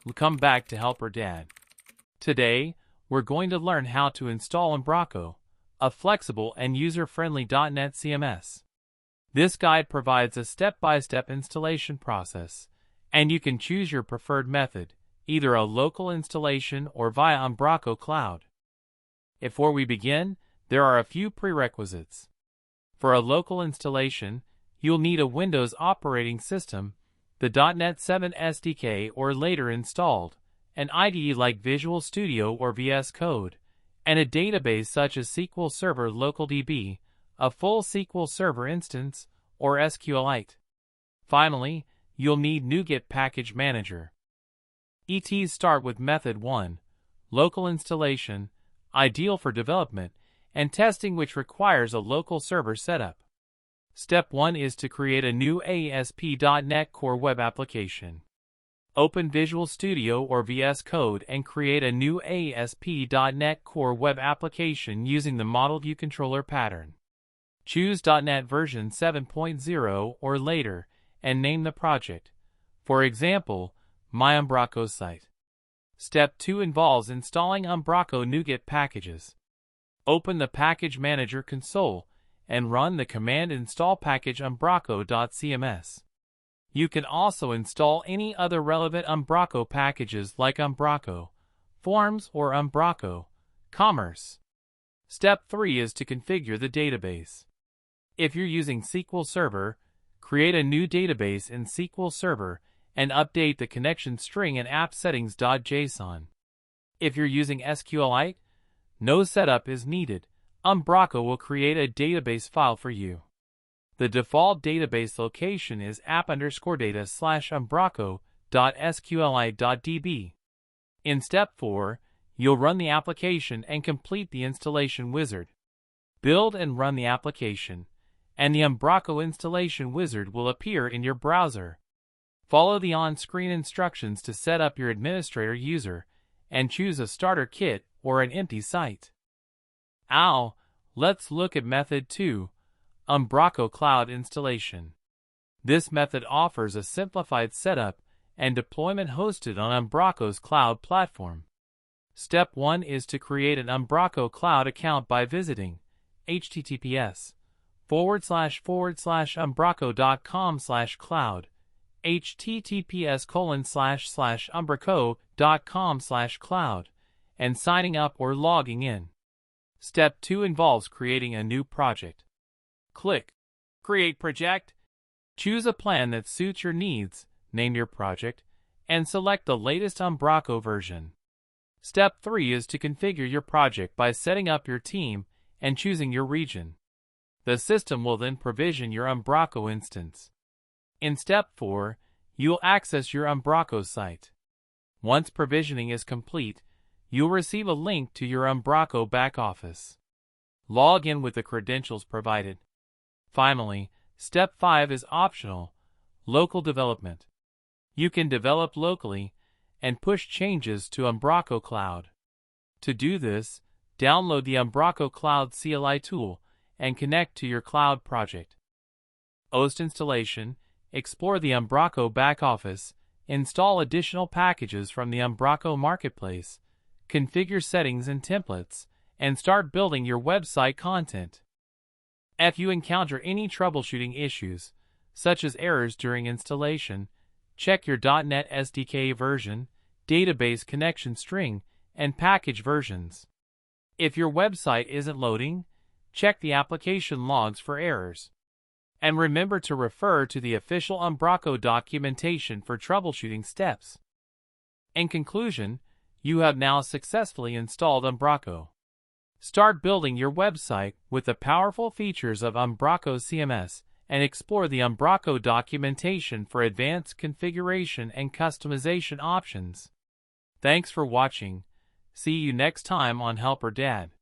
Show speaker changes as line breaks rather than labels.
Welcome back to Helper Dad. Today, we're going to learn how to install Umbraco, a flexible and user-friendly .NET CMS. This guide provides a step-by-step installation process, and you can choose your preferred method, either a local installation or via Umbraco Cloud. Before we begin, there are a few prerequisites. For a local installation, you'll need a Windows operating system, the .NET 7 SDK or later installed, an IDE like Visual Studio or VS Code, and a database such as SQL Server LocalDB, a full SQL Server instance, or SQLite. Finally, you'll need NuGet Package Manager. ETs start with Method 1, local installation, ideal for development and testing which requires a local server setup. Step 1 is to create a new ASP.NET Core web application. Open Visual Studio or VS Code and create a new ASP.NET Core web application using the Model View Controller pattern. Choose .NET version 7.0 or later and name the project, for example, My Umbraco Site. Step 2 involves installing Umbraco NuGet packages. Open the Package Manager console and run the command install package umbraco.cms. You can also install any other relevant Umbraco packages like Umbraco, Forms or Umbraco, Commerce. Step 3 is to configure the database. If you're using SQL Server, create a new database in SQL Server and update the connection string in appsettings.json. If you're using SQLite, no setup is needed. Umbraco will create a database file for you. The default database location is app_data/umbraco.sqlite.db. In Step 4, you'll run the application and complete the installation wizard. Build and run the application, and the Umbraco installation wizard will appear in your browser. Follow the on-screen instructions to set up your administrator user, and choose a starter kit or an empty site. Now, let's look at Method 2, Umbraco Cloud Installation. This method offers a simplified setup and deployment hosted on Umbraco's cloud platform. Step 1 is to create an Umbraco Cloud account by visiting https://umbraco.com/cloud, https://umbraco.com/cloud, and signing up or logging in. Step 2 involves creating a new project. Click Create Project. Choose a plan that suits your needs, name your project, and select the latest Umbraco version. Step 3 is to configure your project by setting up your team and choosing your region. The system will then provision your Umbraco instance. In Step 4, you'll access your Umbraco site. Once provisioning is complete, you'll receive a link to your Umbraco backoffice. Log in with the credentials provided. Finally, Step 5 is optional, local development. You can develop locally and push changes to Umbraco Cloud. To do this, download the Umbraco Cloud CLI tool and connect to your cloud project. Post installation, explore the Umbraco backoffice, install additional packages from the Umbraco marketplace, configure settings and templates, and start building your website content. If you encounter any troubleshooting issues, such as errors during installation, check your .NET SDK version, database connection string, and package versions. If your website isn't loading, check the application logs for errors. And remember to refer to the official Umbraco documentation for troubleshooting steps. In conclusion, you have now successfully installed Umbraco. Start building your website with the powerful features of Umbraco CMS and explore the Umbraco documentation for advanced configuration and customization options. Thanks for watching. See you next time on Helper Dad.